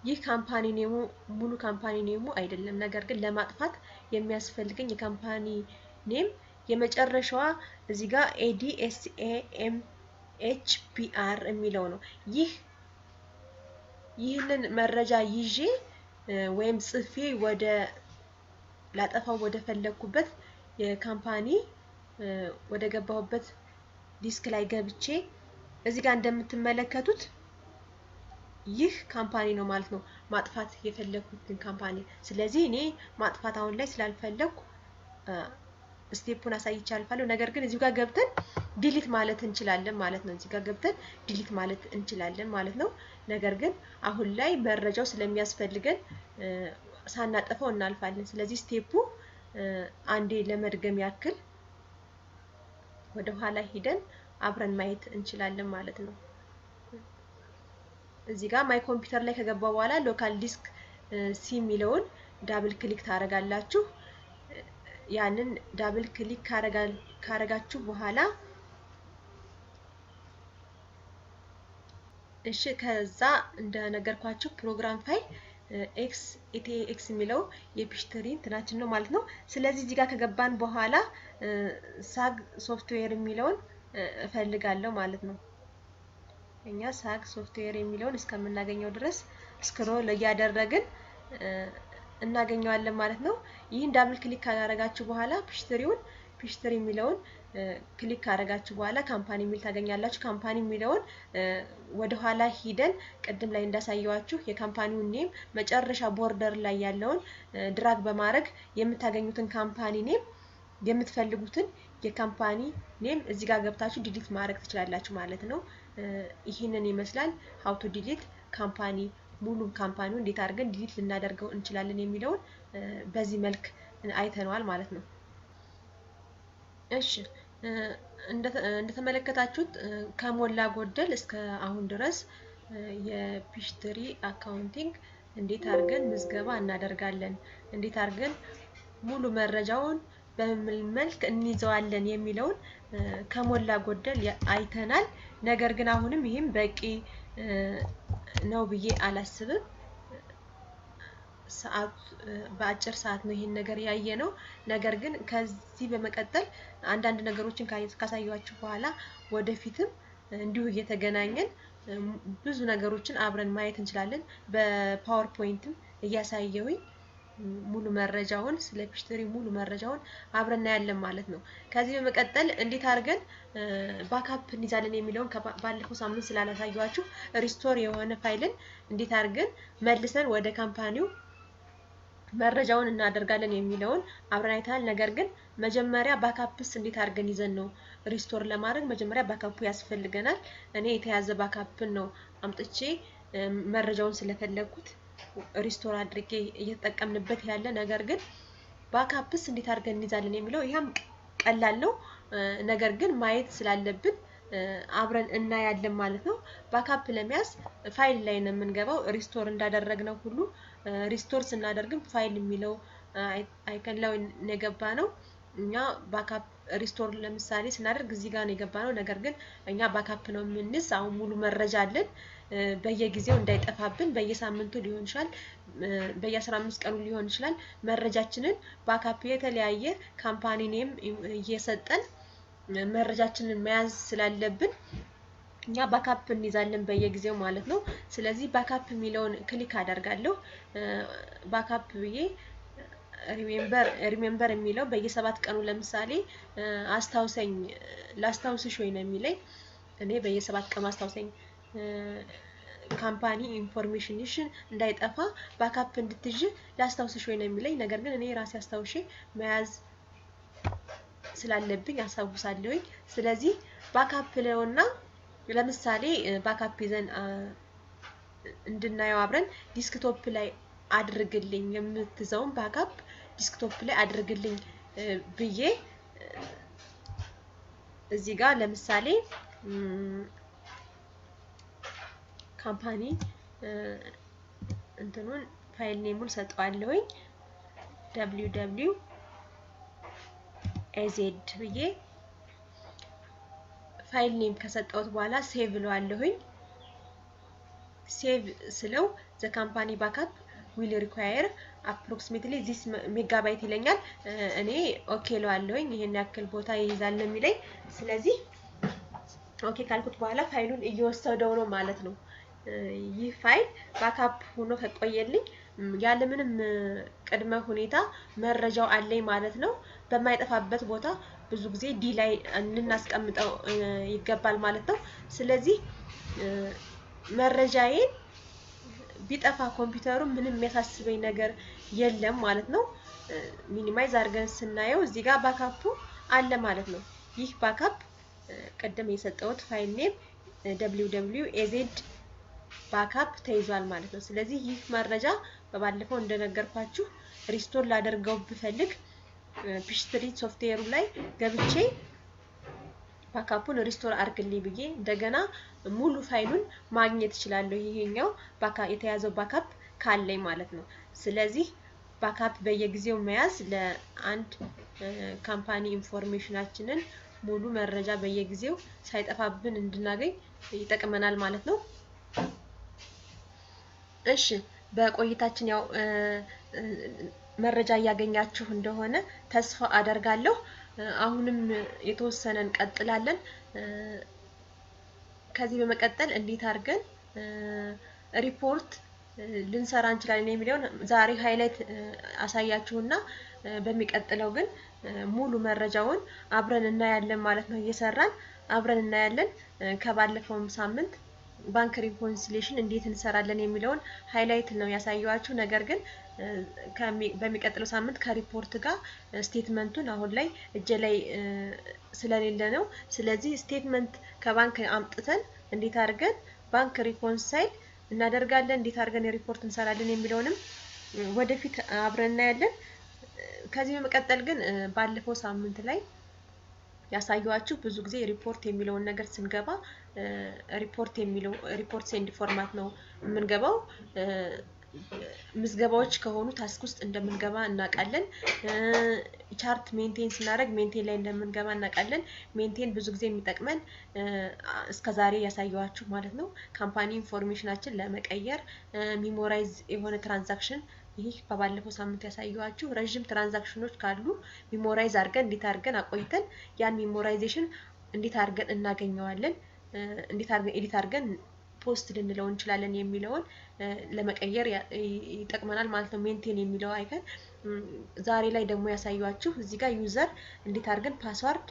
ይህ ካምፓኒ ኔሙ ሙሉ ካምፓኒ ኔሙ አይደለም። ነገር ግን ለማጥፋት የሚያስፈልገኝ የካምፓኒ ኔም የመጨረሻዋ እዚህ ጋር ADSAMHPR የሚለው ነው። ይህንን መረጃ ይዤ ወይም ጽፌ ወደ ላጠፋው ወደ ፈለኩበት የካምፓኒ ወደ ገባሁበት ዲስክ ላይ ገብቼ እዚህ ጋር እንደምትመለከቱት ይህ ካምፓኒ ነው ማለት ነው ማጥፋት የፈለኩትን ካምፓኒ። ስለዚህ እኔ ማጥፋት አሁን ላይ ስላልፈለኩ ስቴፑን አሳይቻለሁ። ነገር ግን እዚህ ጋር ገብተን ዲሊት ማለት እንችላለን ማለት ነው። እዚህ ጋር ገብተን ዲሊት ማለት እንችላለን ማለት ነው። ነገር ግን አሁን ላይ መረጃው ስለሚያስፈልገን ሳናጠፋው እናልፋለን። ስለዚህ ስቴፑ አንዴ ለመድገም ያክል ወደ ኋላ ሄደን አብረን ማየት እንችላለን ማለት ነው። እዚህ ጋር ማይ ኮምፒውተር ላይ ከገባ በኋላ ሎካል ዲስክ ሲ የሚለውን ዳብል ክሊክ ታረጋላችሁ። ያንን ዳብል ክሊክ ካረጋችሁ በኋላ እሺ ከዛ እንደነገርኳችሁ ፕሮግራም ፋይል ኤክስ የሚለው የፒሽተሪ እንትናችን ነው ማለት ነው። ስለዚህ እዚህ ጋር ከገባን በኋላ ሳግ ሶፍትዌር የሚለውን እፈልጋለሁ ማለት ነው። እኛ ሳግ ሶፍትዌር የሚለውን እስከምናገኘው ድረስ ስክሮል እያደረግን እናገኘዋለን ማለት ነው። ይህን ዳብል ክሊክ ካደረጋችሁ በኋላ ፒሽተሪ የሚለውን ክሊክ ካደረጋችሁ በኋላ ካምፓኒ የሚል ታገኛላችሁ። ካምፓኒ የሚለውን ወደ ኋላ ሂደን ቅድም ላይ እንዳሳየዋችሁ የካምፓኒውን ኔም መጨረሻ ቦርደር ላይ ያለውን ድራግ በማድረግ የምታገኙትን ካምፓኒ ኔም የምትፈልጉትን የካምፓኒ ኔም እዚህ ጋር ገብታችሁ ዲሊት ማድረግ ትችላላችሁ ማለት ነው። ይህንን ይመስላል how to delete ካምፓኒ ሙሉ ካምፓኒው እንዴት አድርገን ዲሊት ልናደርገው እንችላለን የሚለውን በዚህ መልክ አይተነዋል ማለት ነው። እሺ እንደተመለከታችሁት ከሞላ ጎደል እስከ አሁን ድረስ የፒሽተሪ አካውንቲንግ እንዴት አድርገን ምዝገባ እናደርጋለን፣ እንዴት አድርገን ሙሉ መረጃውን በምን መልክ እንይዘዋለን የሚለውን ከሞላ ጎደል አይተናል። ነገር ግን አሁንም ይህም በቂ ነው ብዬ አላስብም። በአጭር ሰዓት ነው ይሄን ነገር ያየነው። ነገር ግን ከዚህ በመቀጠል አንዳንድ ነገሮችን ካሳያችሁ በኋላ ወደፊትም እንዲሁ እየተገናኘን ብዙ ነገሮችን አብረን ማየት እንችላለን። በፓወርፖይንትም እያሳየሁኝ ሙሉ መረጃውን ስለ ፒሽተሪ ሙሉ መረጃውን አብረን እናያለን ማለት ነው። ከዚህ በመቀጠል እንዴት አድርገን ባክአፕ እንይዛለን የሚለውን ባለፈው ሳምንት ስላላሳያችሁ ሪስቶር የሆነ ፋይልን እንዴት አድርገን መልሰን ወደ ካምፓኒው መረጃውን እናደርጋለን የሚለውን አብረን አይተናል። ነገር ግን መጀመሪያ ባክአፕስ እንዴት አድርገን ይዘን ነው ሪስቶር ለማድረግ መጀመሪያ ባክአፑ ያስፈልገናል። እኔ የተያዘ ባክአፕን ነው አምጥቼ መረጃውን ስለፈለኩት ሪስቶር አድርጌ እየተጠቀምንበት ያለ። ነገር ግን ባክአፕስ እንዴት አድርገን እንይዛለን የሚለው ይሄም ቀላል ነው። ነገር ግን ማየት ስላለብን አብረን እናያለን ማለት ነው። ባካፕ ለመያዝ ፋይል ላይ ነው የምንገባው ሪስቶር እንዳደረግነው ሁሉ ሪስቶር ስናደርግም ፋይል የሚለው አይከን ላይ የገባ ነው። እኛ ባካፕ ሪስቶር ለምሳሌ ስናደርግ እዚህ ጋር ነው የገባነው። ነገር ግን እኛ ባካፕ ነው የምንይዝ። አሁን ሙሉ መረጃ አለን በየጊዜው እንዳይጠፋብን በየሳምንቱ ሊሆን ይችላል በየ15 ቀኑ ሊሆን ይችላል መረጃችንን ባካፕ የተለያየ ካምፓኒ ኔም እየሰጠን መረጃችንን መያዝ ስላለብን እኛ ባካፕ እንይዛለን በየጊዜው ማለት ነው። ስለዚህ ባካፕ የሚለውን ክሊክ አደርጋለሁ። ባካፕ ብዬ ሪሜምበር የሚለው በየ7 ቀኑ ለምሳሌ አስታውሰኝ ላስታውስሽ ወይ ነው የሚለኝ። እኔ በየ7 ቀኑ አስታውሰኝ ካምፓኒ ኢንፎርሜሽንሽን እንዳይጠፋ ባካፕ እንድትይዥ ላስታውስሽ ወይ ነው የሚለኝ። ነገር ግን እኔ ራሴ አስታውሼ መያዝ ስላለብኝ አሳውሳለሁኝ። ስለዚህ ባካፕ ለውና ለምሳሌ ባካፕ ይዘን እንድናየው አብረን ዲስክቶፕ ላይ አድርግልኝ የምትዘውን ባካፕ ዲስክቶፕ ላይ አድርግልኝ ብዬ እዚህ ጋር ለምሳሌ ካምፓኒ እንትኑን ፋይል ኔሙን ሰጠዋለሁኝ www.az ብዬ ፋይል ኔም ከሰጠሁት በኋላ ሴቭ ብለዋለሁኝ። ሴቭ ስለው the company backup will require approximately this megabyte ይለኛል። እኔ ኦኬ ለዋለሁኝ ይሄን ያክል ቦታ ይይዛል ነው የሚለኝ። ስለዚህ ኦኬ ካልኩት በኋላ ፋይሉን እየወሰደው ነው ማለት ነው። ይህ ፋይል ባካፕ ሆኖ ከቆየልኝ ያለ ምንም ቅድመ ሁኔታ መረጃው አለኝ ማለት ነው። በማይጠፋበት ቦታ ብዙ ጊዜ ዲ ላይ እንናስቀምጠው ይገባል ማለት ነው። ስለዚህ መረጃዬን ቢጠፋ ኮምፒውተሩ ምንም የሚያሳስበኝ ነገር የለም ማለት ነው። ሚኒማይዝ አድርገን ስናየው እዚህ ጋር ባካፑ አለ ማለት ነው። ይህ ባካፕ ቀደም የሰጠሁት ፋይል ኔም www.az ባካፕ ተይዟል ማለት ነው። ስለዚህ ይህ መረጃ በባለፈው እንደነገርኳችሁ ሪስቶር ላደርገው ብፈልግ ፒሽትሪት ሶፍትዌሩ ላይ ገብቼ ባካፑን ሪስቶር አድርግልኝ ብዬ እንደገና ሙሉ ፋይሉን ማግኘት እችላለሁ። ይሄኛው የተያዘው ባካፕ ካለኝ ማለት ነው። ስለዚህ ባካፕ በየጊዜው መያዝ ለአንድ ካምፓኒ ኢንፎርሜሽናችንን ሙሉ መረጃ በየጊዜው ሳይጠፋብን እንድናገኝ ይጠቅመናል ማለት ነው። እሺ በቆይታችን ያው መረጃ ያገኛችሁ እንደሆነ ተስፋ አደርጋለሁ። አሁንም የተወሰነ እንቀጥላለን። ከዚህ በመቀጠል እንዴት አድርገን ሪፖርት ልንሰራ እንችላለን የሚለውን ዛሬ ሃይላይት አሳያችሁና በሚቀጥለው ግን ሙሉ መረጃውን አብረን እናያለን ማለት ነው። እየሰራን አብረን እናያለን። ከባለፈውም ሳምንት ባንክ ሪኮንሲሌሽን እንዴት እንሰራለን የሚለውን ሃይላይት ነው ያሳየዋችሁ። ነገር ግን በሚቀጥለው ሳምንት ከሪፖርት ጋር ስቴትመንቱን አሁን ላይ እጄ ላይ ስለሌለ ነው። ስለዚህ ስቴትመንት ከባንክ አምጥተን እንዴት አድርገን ባንክ ሪኮንሳይል እናደርጋለን እንዴት አድርገን ሪፖርት እንሰራለን የሚለውንም ወደፊት አብረን እናያለን። ከዚህ በመቀጠል ግን ባለፈው ሳምንት ላይ ያሳየዋችሁ ብዙ ጊዜ ሪፖርት የሚለውን ነገር ስንገባ ሪፖርት የሚለው ሪፖርት ሴንድ ፎርማት ነው የምንገባው። ምዝገባዎች ከሆኑ ታስክ ውስጥ እንደምንገባ እናውቃለን። ቻርት ሜንቴን ስናደርግ ሜንቴን ላይ እንደምንገባ እናውቃለን። ሜንቴን ብዙ ጊዜ የሚጠቅመን እስከዛሬ ያሳየዋችሁ ማለት ነው ካምፓኒ ኢንፎርሜሽናችን ለመቀየር ሚሞራይዝ የሆነ ትራንዛክሽን ይህ በባለፈው ሳምንት ያሳየዋችሁ ረጅም ትራንዛክሽኖች ካሉ ሚሞራይዝ አድርገን እንዴት አድርገን አቆይተን ያን ሚሞራይዜሽን እንዴት አድርገን እናገኘዋለን እንዴት አድርገን ኤዲት አድርገን ፖስት ልንለው እንችላለን የሚለውን ለመቀየር ይጠቅመናል ማለት ነው። ሜንቴን የሚለው አይከን ዛሬ ላይ ደግሞ ያሳየዋችሁ እዚህ ጋር ዩዘር እንዴት አድርገን ፓስዋርድ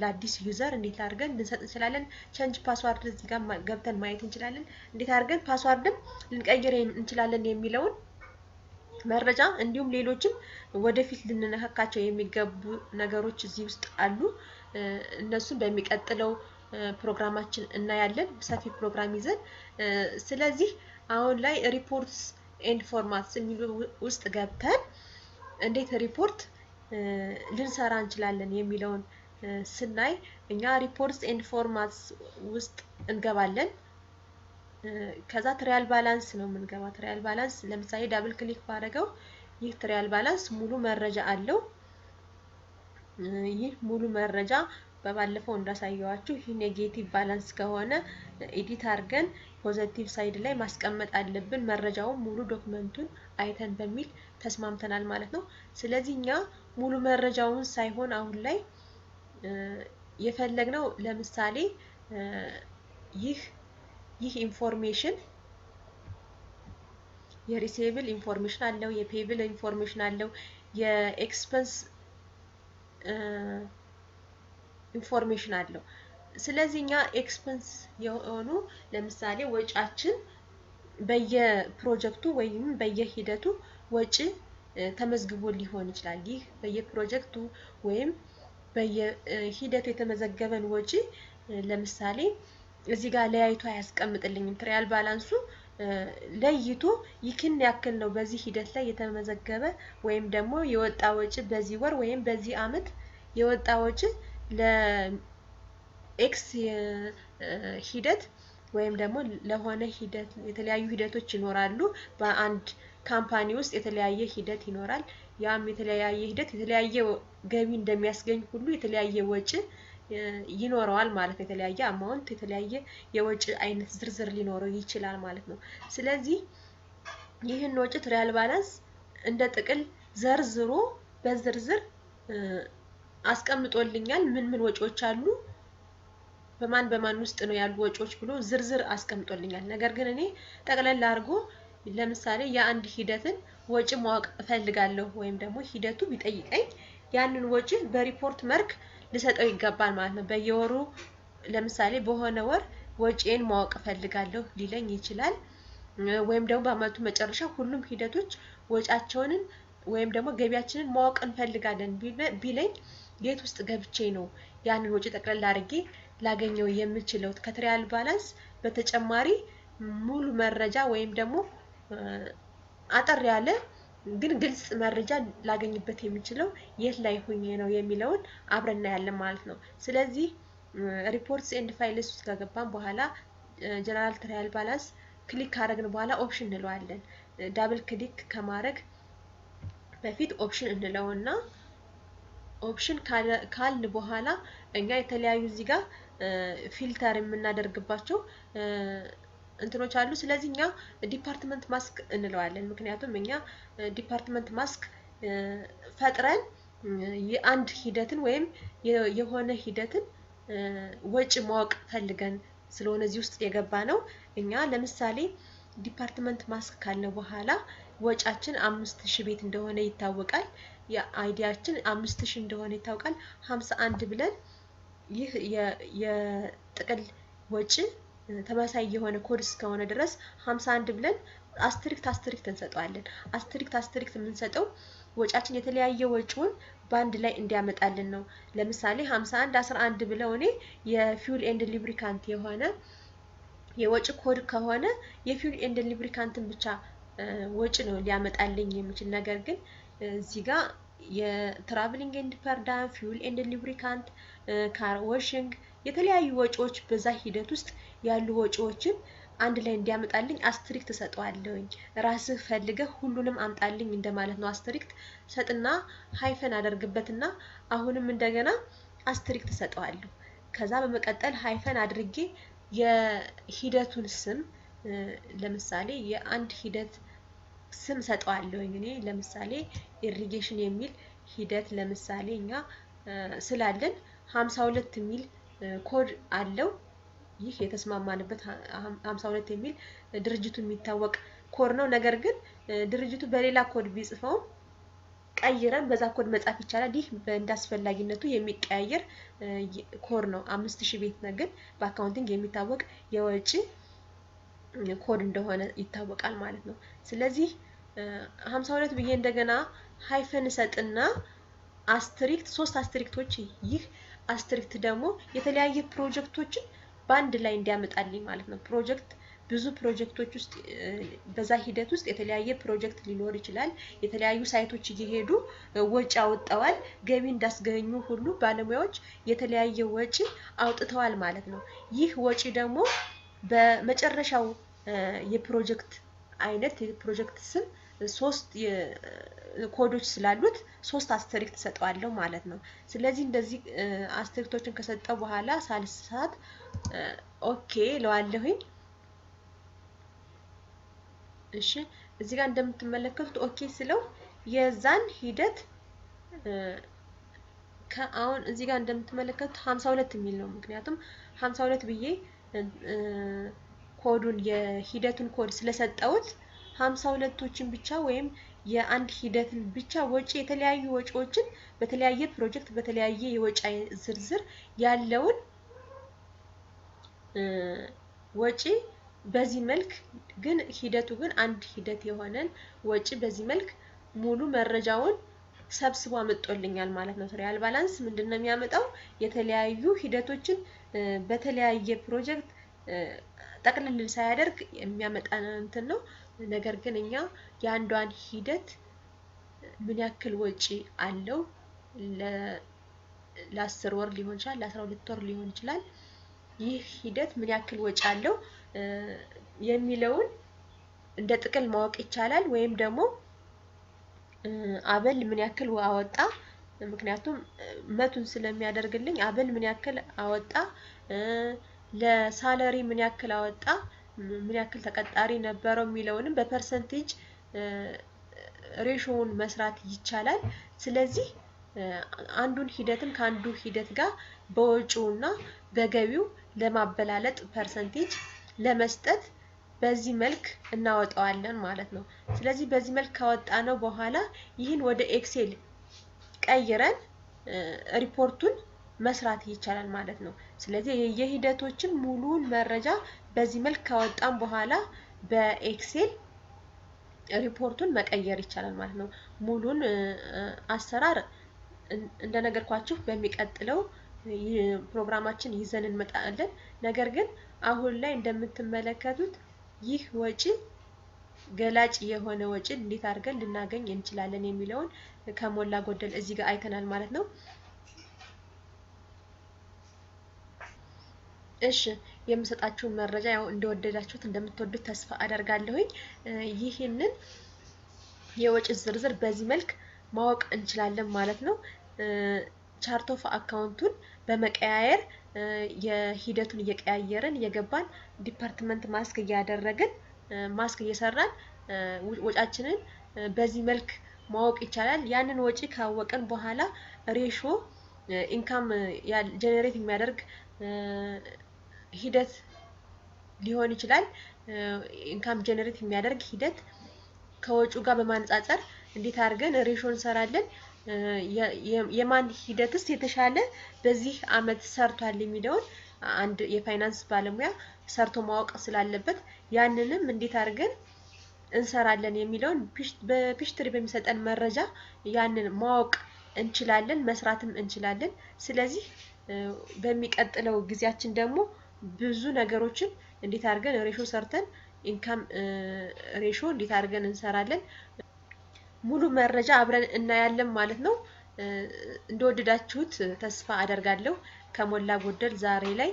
ለአዲስ ዩዘር እንዴት አድርገን ልንሰጥ እንችላለን። ቼንጅ ፓስዋርድ እዚህ ጋር ገብተን ማየት እንችላለን። እንዴት አድርገን ፓስዋርድም ልንቀይር እንችላለን የሚለውን መረጃ እንዲሁም ሌሎችም ወደፊት ልንነካካቸው የሚገቡ ነገሮች እዚህ ውስጥ አሉ። እነሱን በሚቀጥለው ፕሮግራማችን እናያለን ሰፊ ፕሮግራም ይዘን። ስለዚህ አሁን ላይ ሪፖርትስ ኤንድ ፎርማትስ የሚሉ ውስጥ ገብተን እንዴት ሪፖርት ልንሰራ እንችላለን የሚለውን ስናይ እኛ ሪፖርትስ ኤንድ ፎርማትስ ውስጥ እንገባለን። ከዛ ትሪያል ባላንስ ነው የምንገባ። ትሪያል ባላንስ ለምሳሌ ዳብል ክሊክ ባደረገው ይህ ትሪያል ባላንስ ሙሉ መረጃ አለው። ይህ ሙሉ መረጃ በባለፈው እንዳሳየዋችሁ ይህ ኔጌቲቭ ባላንስ ከሆነ ኤዲት አድርገን ፖዚቲቭ ሳይድ ላይ ማስቀመጥ አለብን። መረጃውን ሙሉ ዶክመንቱን አይተን በሚል ተስማምተናል ማለት ነው። ስለዚህ እኛ ሙሉ መረጃውን ሳይሆን አሁን ላይ የፈለግነው ለምሳሌ ይህ ኢንፎርሜሽን የሪሲቬብል ኢንፎርሜሽን አለው፣ የፔብል ኢንፎርሜሽን አለው፣ የኤክስፐንስ ኢንፎርሜሽን አለው። ስለዚህ እኛ ኤክስፐንስ የሆኑ ለምሳሌ ወጫችን በየፕሮጀክቱ ወይም በየሂደቱ ወጪ ተመዝግቦ ሊሆን ይችላል። ይህ በየፕሮጀክቱ ወይም በየሂደቱ የተመዘገበን ወጪ ለምሳሌ እዚህ ጋር ለያይቶ አያስቀምጥልኝም። ትሪያል ባላንሱ ለይቶ ይህን ያክል ነው በዚህ ሂደት ላይ የተመዘገበ ወይም ደግሞ የወጣ ወጪ በዚህ ወር ወይም በዚህ አመት የወጣ ወጪ ለኤክስ ሂደት ወይም ደግሞ ለሆነ ሂደት የተለያዩ ሂደቶች ይኖራሉ። በአንድ ካምፓኒ ውስጥ የተለያየ ሂደት ይኖራል። ያም የተለያየ ሂደት የተለያየ ገቢ እንደሚያስገኝ ሁሉ የተለያየ ወጪ ይኖረዋል ማለት ነው። የተለያየ አማውንት የተለያየ የወጪ አይነት ዝርዝር ሊኖረው ይችላል ማለት ነው። ስለዚህ ይህን ወጪ ትሪያል ባላንስ እንደ ጥቅል ዘርዝሮ በዝርዝር አስቀምጦልኛል። ምን ወጪዎች አሉ፣ በማን ውስጥ ነው ያሉ ወጪዎች ብሎ ዝርዝር አስቀምጦልኛል። ነገር ግን እኔ ጠቅለል አድርጎ ለምሳሌ የአንድ ሂደትን ወጪ ማወቅ እፈልጋለሁ ወይም ደግሞ ሂደቱ ቢጠይቀኝ ያንን ወጪ በሪፖርት መልክ ልሰጠው ይገባል ማለት ነው። በየወሩ ለምሳሌ በሆነ ወር ወጪን ማወቅ እፈልጋለሁ ሊለኝ ይችላል። ወይም ደግሞ በአመቱ መጨረሻ ሁሉም ሂደቶች ወጫቸውን ወይም ደግሞ ገቢያችንን ማወቅ እንፈልጋለን ቢለኝ የት ውስጥ ገብቼ ነው ያንን ወጪ ጠቅለል አድርጌ ላገኘው የምችለው? ከትሪያል ባላንስ በተጨማሪ ሙሉ መረጃ ወይም ደግሞ አጠር ያለ ግን ግልጽ መረጃ ላገኝበት የሚችለው የት ላይ ሆኜ ነው የሚለውን አብረን እናያለን ማለት ነው። ስለዚህ ሪፖርትስ ኤንድ ፋይልስ ውስጥ ከገባን በኋላ ጀነራል ትሪያል ባላንስ ክሊክ ካደረግን በኋላ ኦፕሽን እንለዋለን። ዳብል ክሊክ ከማድረግ በፊት ኦፕሽን እንለውና ኦፕሽን ካልን በኋላ እኛ የተለያዩ እዚህ ጋር ፊልተር የምናደርግባቸው እንትኖች አሉ። ስለዚህ እኛ ዲፓርትመንት ማስክ እንለዋለን። ምክንያቱም እኛ ዲፓርትመንት ማስክ ፈጥረን የአንድ ሂደትን ወይም የሆነ ሂደትን ወጪ ማወቅ ፈልገን ስለሆነ እዚህ ውስጥ የገባ ነው። እኛ ለምሳሌ ዲፓርትመንት ማስክ ካለ በኋላ ወጫችን 5000 ቤት እንደሆነ ይታወቃል። የአይዲያችን 5000 እንደሆነ ይታወቃል። 51 ብለን ይህ የጥቅል ወጪ ተመሳሳይ የሆነ ኮድ እስከሆነ ድረስ 51 ብለን አስትሪክት እንሰጠዋለን። አስትሪክት የምንሰጠው ወጫችን የተለያየ ወጪውን ባንድ ላይ እንዲያመጣልን ነው። ለምሳሌ 51 11 ብለው እኔ የፊውል ኤንድ ሉብሪካንት የሆነ የወጪ ኮድ ከሆነ የፊውል ኤንድ ሉብሪካንትን ብቻ ወጪ ነው ሊያመጣልኝ የሚችል። ነገር ግን እዚህ ጋር የትራቭሊንግ ኤንድ ፐርዳም ፊውል ኤንድ ሉብሪካንት ካር ዋሽንግ የተለያዩ ወጪዎች በዛ ሂደት ውስጥ ያሉ ወጪዎችን አንድ ላይ እንዲያመጣልኝ አስትሪክት ሰጠዋለሁኝ። ራስህ ፈልገህ ሁሉንም አምጣልኝ እንደማለት ነው። አስትሪክት ሰጥና ሃይፈን አደርግበትና አሁንም እንደገና አስትሪክት ሰጠዋለሁ። ከዛ በመቀጠል ሃይፈን አድርጌ የሂደቱን ስም ለምሳሌ የአንድ ሂደት ስም ሰጠዋለሁኝ። እኔ ለምሳሌ ኢሪጌሽን የሚል ሂደት ለምሳሌ እኛ ስላለን 52 የሚል ኮድ አለው። ይህ የተስማማንበት 52 የሚል ድርጅቱ የሚታወቅ ኮድ ነው። ነገር ግን ድርጅቱ በሌላ ኮድ ቢጽፈው ቀይረን በዛ ኮድ መጻፍ ይቻላል። ይህ በእንዳስፈላጊነቱ የሚቀያየር ኮድ ነው። 5000 ቤት ነው ግን በአካውንቲንግ የሚታወቅ የወጪ ኮድ እንደሆነ ይታወቃል ማለት ነው። ስለዚህ 52 ብዬ እንደገና ሃይፈን ሰጥና አስትሪክት 3 አስትሪክቶች ይህ አስትሪክት ደግሞ የተለያየ ፕሮጀክቶችን ባንድ ላይ እንዲያመጣልኝ ማለት ነው። ፕሮጀክት ብዙ ፕሮጀክቶች ውስጥ በዛ ሂደት ውስጥ የተለያየ ፕሮጀክት ሊኖር ይችላል። የተለያዩ ሳይቶች እየሄዱ ወጪ አውጥተዋል። ገቢ እንዳስገኙ ሁሉ ባለሙያዎች የተለያየ ወጪ አውጥተዋል ማለት ነው። ይህ ወጪ ደግሞ በመጨረሻው የፕሮጀክት አይነት የፕሮጀክት ስም 3 ኮዶች ስላሉት 3 አስተሪክት ሰጠዋለሁ ማለት ነው። ስለዚህ እንደዚህ አስተሪክቶችን ከሰጠው በኋላ ሳልሳት ኦኬ ለዋለሁኝ። እሺ እዚህ ጋር እንደምትመለከቱት ኦኬ ስለው የዛን ሂደት አሁን እዚህ ጋር እንደምትመለከቱት 52 የሚል ነው። ምክንያቱም 52 ብዬ ኮዱን የሂደቱን ኮድ ስለሰጠውት 52ቶችን ብቻ ወይም የአንድ ሂደትን ብቻ ወጪ የተለያዩ ወጪዎችን በተለያየ ፕሮጀክት በተለያየ የወጪ ዝርዝር ያለውን ወጪ በዚህ መልክ ግን ሂደቱ ግን አንድ ሂደት የሆነን ወጪ በዚህ መልክ ሙሉ መረጃውን ሰብስቦ አመጣልኛል ማለት ነው። ትሪያል ባላንስ ምንድነው የሚያመጣው? የተለያዩ ሂደቶችን በተለያየ ፕሮጀክት ጠቅልል ሳያደርግ የሚያመጣ እንትን ነው። ነገር ግን እኛ የአንዷን ሂደት ምን ያክል ወጪ አለው ለ10 ወር ሊሆን ይችላል ለ12 ወር ሊሆን ይችላል ይህ ሂደት ምን ያክል ወጪ አለው የሚለውን እንደ ጥቅል ማወቅ ይቻላል። ወይም ደግሞ አበል ምን ያክል አወጣ ምክንያቱም መቱን ስለሚያደርግልኝ አበል ምን ያክል አወጣ ለሳለሪ ምን ያክል አወጣ ምን ያክል ተቀጣሪ ነበረው የሚለውንም በፐርሰንቴጅ ሬሾውን መስራት ይቻላል። ስለዚህ አንዱን ሂደትን ከአንዱ ሂደት ጋር በወጪውና በገቢው ለማበላለጥ ፐርሰንቴጅ ለመስጠት በዚህ መልክ እናወጣዋለን ማለት ነው። ስለዚህ በዚህ መልክ ካወጣነው በኋላ ይህን ወደ ኤክሴል ቀይረን ሪፖርቱን መስራት ይቻላል ማለት ነው። ስለዚህ የሂደቶችን ሙሉውን መረጃ በዚህ መልክ ካወጣን በኋላ በኤክሴል ሪፖርቱን መቀየር ይቻላል ማለት ነው። ሙሉን አሰራር እንደነገርኳችሁ በሚቀጥለው ፕሮግራማችን ይዘን እንመጣለን። ነገር ግን አሁን ላይ እንደምትመለከቱት ይህ ወጪ ገላጭ የሆነ ወጪ እንዴት አድርገን ልናገኝ እንችላለን የሚለውን ከሞላ ጎደል እዚህ ጋር አይተናል ማለት ነው። እሺ የምሰጣችሁ መረጃ ያው እንደወደዳችሁት እንደምትወዱት ተስፋ አደርጋለሁኝ። ይህንን የወጪ ዝርዝር በዚህ መልክ ማወቅ እንችላለን ማለት ነው። ቻርት ኦፍ አካውንቱን በመቀያየር የሂደቱን እየቀያየርን የገባን ዲፓርትመንት ማስክ እያደረግን ማስክ እየሰራን ወጫችንን በዚህ መልክ ማወቅ ይቻላል። ያንን ወጪ ካወቀን በኋላ ሬሾ ኢንካም ጀነሬት የሚያደርግ ሂደት ሊሆን ይችላል። ኢንካም ጀነሬት የሚያደርግ ሂደት ከወጪው ጋር በማነጻጸር እንዴት አድርገን ሬሾ እንሰራለን የማን ሂደትስ የተሻለ በዚህ አመት ሰርቷል የሚለውን አንድ የፋይናንስ ባለሙያ ሰርቶ ማወቅ ስላለበት ያንንም እንዴት አድርገን እንሰራለን የሚለውን በፒሽትሪ በሚሰጠን መረጃ ያንን ማወቅ እንችላለን መስራትም እንችላለን። ስለዚህ በሚቀጥለው ጊዜያችን ደግሞ ብዙ ነገሮችን እንዴት አድርገን ሬሾ ሰርተን ኢንካም ሬሾ እንዴት አድርገን እንሰራለን ሙሉ መረጃ አብረን እናያለን ማለት ነው። እንደወደዳችሁት ተስፋ አደርጋለሁ። ከሞላ ጎደል ዛሬ ላይ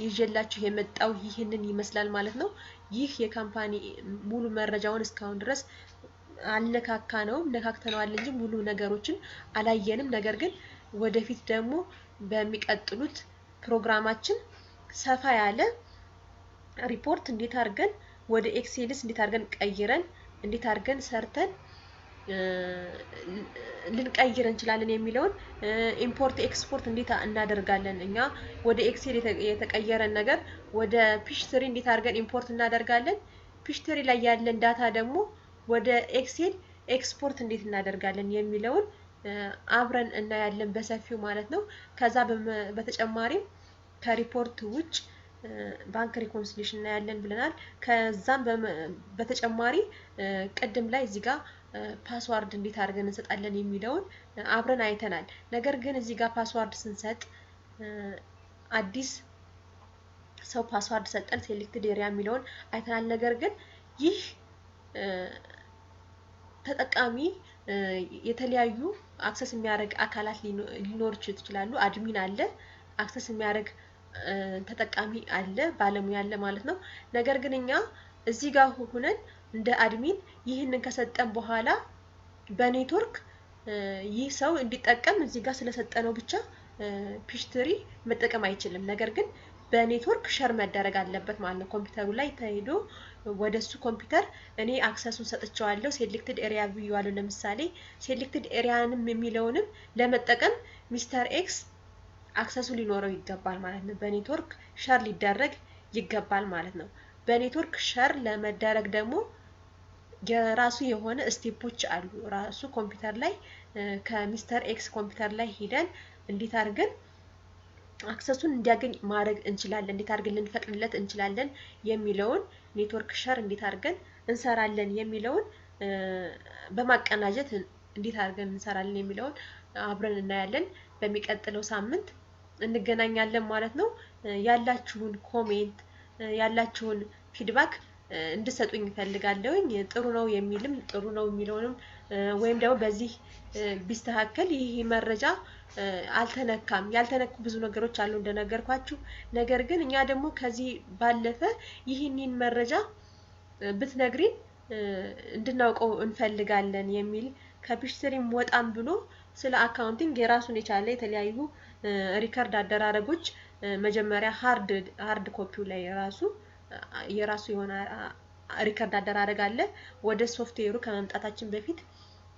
ይዤላችሁ የመጣው ይህንን ይመስላል ማለት ነው። ይህ የካምፓኒ ሙሉ መረጃውን እስካሁን ድረስ አልነካካነውም ነካክተነዋል እንጂ ሙሉ ነገሮችን አላየንም። ነገር ግን ወደፊት ደግሞ በሚቀጥሉት ፕሮግራማችን ሰፋ ያለ ሪፖርት እንዴት አድርገን ወደ ኤክሴልስ እንዴት አድርገን ቀይረን እንዴት አድርገን ሰርተን ልንቀይር እንችላለን የሚለውን ኢምፖርት ኤክስፖርት እንዴት እናደርጋለን እኛ ወደ ኤክሴል የተቀየረን ነገር ወደ ፒሽትሪ እንዴት አድርገን ኢምፖርት እናደርጋለን ፒሽትሪ ላይ ያለን ዳታ ደግሞ ወደ ኤክሴል ኤክስፖርት እንዴት እናደርጋለን የሚለውን አብረን እናያለን በሰፊው ማለት ነው። ከዛ በተጨማሪም ከሪፖርት ውጭ ባንክ ሪኮንሲሊየሽን እናያለን ብለናል። ከዛም በተጨማሪ ቅድም ላይ እዚህ ጋር ፓስዋርድ እንዴት አድርገን እንሰጣለን የሚለውን አብረን አይተናል። ነገር ግን እዚህ ጋር ፓስዋርድ ስንሰጥ አዲስ ሰው ፓስዋርድ ሰጠን ሴሌክትድ ኤሪያ የሚለውን አይተናል። ነገር ግን ይህ ተጠቃሚ የተለያዩ አክሰስ የሚያደርግ አካላት ሊኖር ይችላሉ። አድሚን አለ፣ አክሰስ የሚያደርግ ተጠቃሚ አለ፣ ባለሙያ አለ ማለት ነው። ነገር ግን እኛ እዚህ ጋር ሆነን እንደ አድሚን ይህንን ከሰጠን በኋላ በኔትወርክ ይህ ሰው እንዲጠቀም እዚህ ጋር ስለሰጠነው ብቻ ፒሽትሪ መጠቀም አይችልም። ነገር ግን በኔትወርክ ሸር መደረግ አለበት ማለት ነው። ኮምፒውተሩ ላይ ተሄዶ ወደሱ ኮምፒውተር እኔ አክሰሱን ሰጥቼዋለሁ ሴሌክትድ ኤሪያ ብዬዋለሁ። ለምሳሌ ሴሌክትድ ኤሪያንም የሚለውንም ለመጠቀም ሚስተር ኤክስ አክሰሱ ሊኖረው ይገባል ማለት ነው። በኔትወርክ ሸር ሊደረግ ይገባል ማለት ነው። በኔትወርክ ሸር ለመደረግ ደግሞ የራሱ የሆነ ስቴፖች አሉ። ራሱ ኮምፒውተር ላይ ከሚስተር ኤክስ ኮምፒውተር ላይ ሄደን እንዴት አድርገን አክሰሱን እንዲያገኝ ማድረግ እንችላለን፣ እንዴት አድርገን ልንፈቅድለት እንችላለን የሚለውን ኔትወርክ ሸር እንዴት አድርገን እንሰራለን የሚለውን በማቀናጀት እንዴት አድርገን እንሰራለን የሚለውን አብረን እናያለን። በሚቀጥለው ሳምንት እንገናኛለን ማለት ነው። ያላችሁን ኮሜንት ያላችሁን ፊድባክ እንድሰጡኝ ፈልጋለሁኝ። ጥሩ ነው የሚልም ጥሩ ነው የሚለውንም ወይም ደግሞ በዚህ ቢስተካከል ይሄ መረጃ አልተነካም ያልተነኩ ብዙ ነገሮች አሉ እንደነገርኳችሁ። ነገር ግን እኛ ደግሞ ከዚህ ባለፈ ይህንን መረጃ ብትነግሪን እንድናውቀው እንፈልጋለን የሚል ከፒሽትሪም ወጣም ብሎ ስለ አካውንቲንግ የራሱን የቻለ የተለያዩ ሪከርድ አደራረጎች መጀመሪያ ሃርድ ኮፒው ላይ የራሱ የሆነ ሪከርድ አደራረግ አለ። ወደ ሶፍትዌሩ ከመምጣታችን በፊት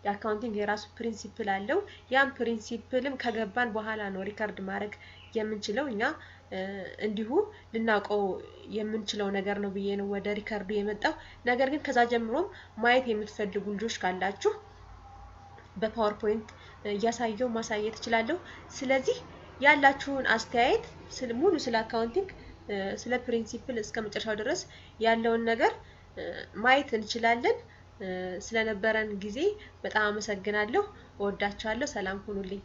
የአካውንቲንግ የራሱ ፕሪንሲፕል አለው። ያን ፕሪንሲፕልም ከገባን በኋላ ነው ሪከርድ ማድረግ የምንችለው። እኛ እንዲሁ ልናውቀው የምንችለው ነገር ነው ብዬ ነው ወደ ሪከርዱ የመጣው። ነገር ግን ከዛ ጀምሮም ማየት የምትፈልጉ ልጆች ካላችሁ በፓወርፖይንት እያሳየው ማሳየት እችላለሁ። ስለዚህ ያላችሁን አስተያየት ሙሉ ስለ አካውንቲንግ ስለ ፕሪንሲፕል እስከ መጨረሻው ድረስ ያለውን ነገር ማየት እንችላለን። ስለነበረን ጊዜ በጣም አመሰግናለሁ። እወዳችኋለሁ። ሰላም ሁኑልኝ።